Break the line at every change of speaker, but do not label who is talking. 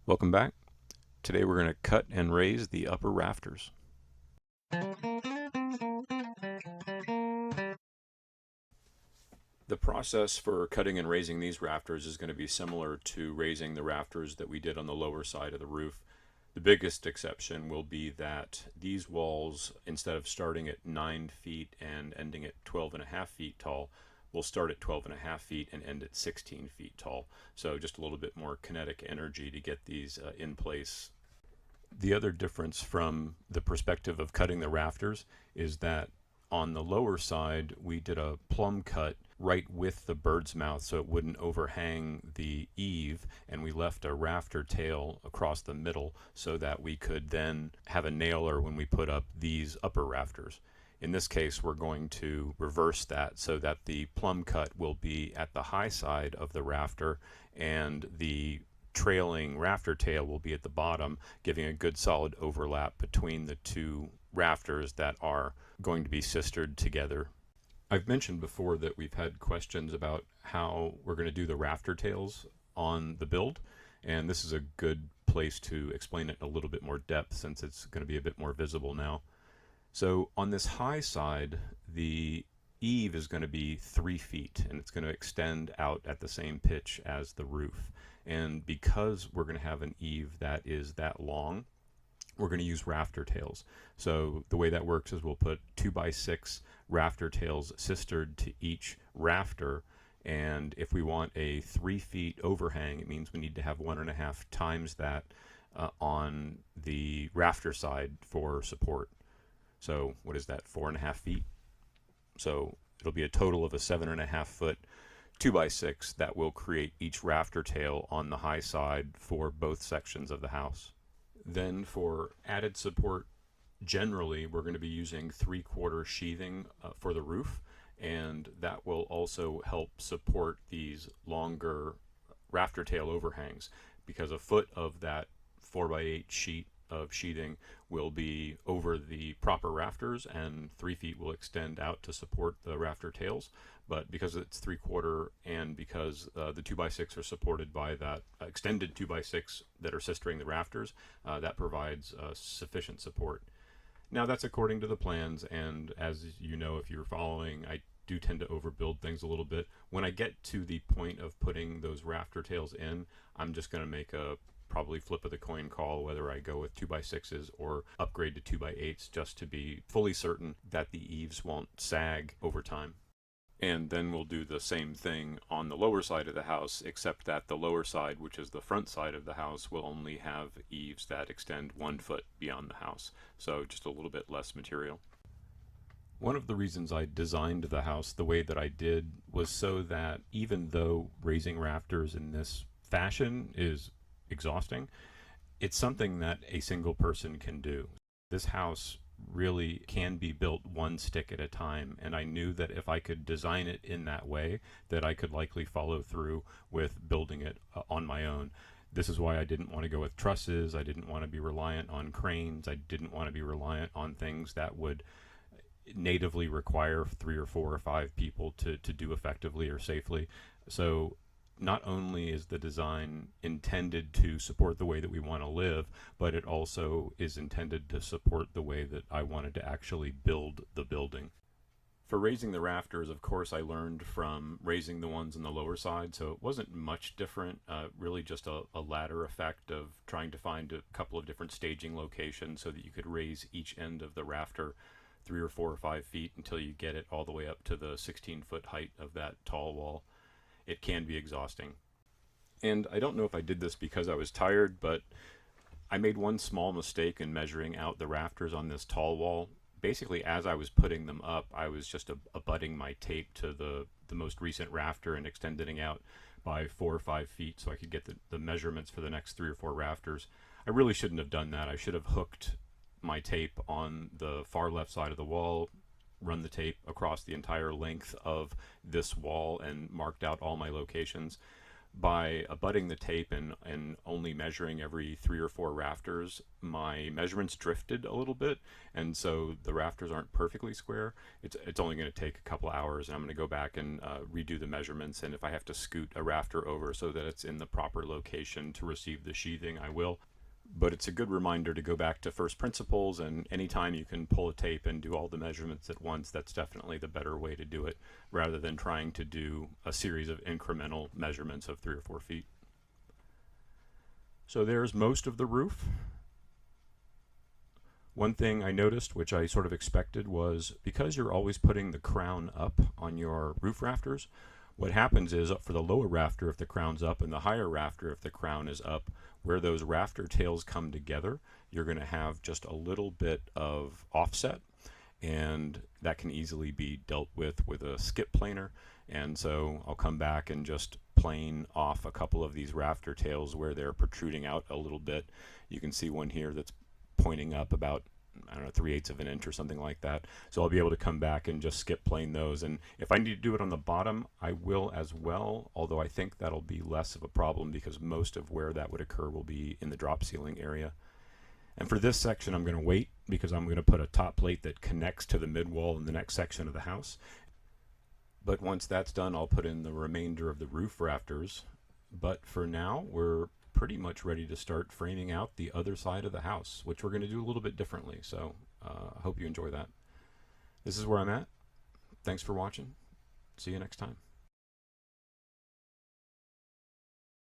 Welcome back. Today we're going to cut and raise the upper rafters. The process for cutting and raising these rafters is going to be similar to raising the rafters that we did on the lower side of the roof. The biggest exception will be that these walls, instead of starting at 9 feet and ending at 12.5 feet tall, will start at 12.5 feet and end at 16 feet tall. So just a little bit more kinetic energy to get these in place. The other difference from the perspective of cutting the rafters is that on the lower side we did a plumb cut right with the bird's mouth so it wouldn't overhang the eave, and we left a rafter tail across the middle so that we could then have a nailer when we put up these upper rafters. In this case we're going to reverse that so that the plumb cut will be at the high side of the rafter and the trailing rafter tail will be at the bottom, giving a good solid overlap between the two rafters that are going to be sistered together. I've mentioned before that we've had questions about how we're going to do the rafter tails on the build, and this is a good place to explain it in a little bit more depth since it's going to be a bit more visible now. So on this high side, the eave is going to be 3 feet and it's going to extend out at the same pitch as the roof. And because we're going to have an eave that is that long, we're going to use rafter tails. So the way that works is we'll put 2x6 rafter tails sistered to each rafter, and if we want a 3 feet overhang, it means we need to have 1.5 times that on the rafter side for support. So what is that, 4.5 feet? So it'll be a total of a 7.5 foot 2x6 that will create each rafter tail on the high side for both sections of the house. Then for added support, generally we're going to be using 3/4 sheathing for the roof, and that will also help support these longer rafter tail overhangs, because a foot of that 4x8 sheet of sheathing will be over the proper rafters and 3 feet will extend out to support the rafter tails. But because it's 3/4 and because the 2x6 are supported by that extended 2x6 that are sistering the rafters, that provides sufficient support. Now that's according to the plans, and as you know if you're following, I do tend to overbuild things a little bit. When I get to the point of putting those rafter tails in, I'm just going to make a probably flip of the coin call whether I go with 2x6s or upgrade to 2x8s, just to be fully certain that the eaves won't sag over time. And then we'll do the same thing on the lower side of the house, except that the lower side, which is the front side of the house, will only have eaves that extend 1 foot beyond the house, so just a little bit less material. One of the reasons I designed the house the way that I did was so that even though raising rafters in this fashion is exhausting, it's something that a single person can do. This house really can be built one stick at a time, and I knew that if I could design it in that way, that I could likely follow through with building it on my own. This is why I didn't want to go with trusses. I didn't want to be reliant on cranes. I didn't want to be reliant on things that would natively require 3 or 4 or 5 people to do effectively or safely. So not only is the design intended to support the way that we want to live, but it also is intended to support the way that I wanted to actually build the building. For raising the rafters, of course, I learned from raising the ones on the lower side, so it wasn't much different, really just a ladder effect of trying to find a couple of different staging locations so that you could raise each end of the rafter 3 or 4 or 5 feet until you get it all the way up to the 16-foot height of that tall wall. It can be exhausting. And I don't know if I did this because I was tired, but I made one small mistake in measuring out the rafters on this tall wall. Basically, as I was putting them up, I was just abutting my tape to the most recent rafter and extending out by 4 or 5 feet so I could get the measurements for the next 3 or 4 rafters. I really shouldn't have done that. I should have hooked my tape on the far left side of the wall, run the tape across the entire length of this wall, and marked out all my locations. by abutting the tape and only measuring every 3 or 4 rafters, my measurements drifted a little bit, and so the rafters aren't perfectly square. It's only going to take a couple hours, and I'm going to go back and redo the measurements, and if I have to scoot a rafter over so that it's in the proper location to receive the sheathing, I will. But it's a good reminder to go back to first principles, and anytime you can pull a tape and do all the measurements at once, that's definitely the better way to do it, rather than trying to do a series of incremental measurements of 3 or 4 feet. So there's most of the roof. One thing I noticed, which I sort of expected, was because you're always putting the crown up on your roof rafters, what happens is for the lower rafter if the crown's up and the higher rafter if the crown is up, where those rafter tails come together, you're going to have just a little bit of offset, and that can easily be dealt with a skip planer. And so I'll come back and just plane off a couple of these rafter tails where they're protruding out a little bit. You can see one here that's pointing up about, I don't know, 3/8 of an inch or something like that. So I'll be able to come back and just skip plane those. And if I need to do it on the bottom, I will as well, although I think that'll be less of a problem because most of where that would occur will be in the drop ceiling area. And for this section, I'm going to wait because I'm going to put a top plate that connects to the mid wall in the next section of the house. But once that's done, I'll put in the remainder of the roof rafters. But for now, we're pretty much ready to start framing out the other side of the house, which we're going to do a little bit differently. So I hope you enjoy that. This is where I'm at. Thanks for watching. See you next time.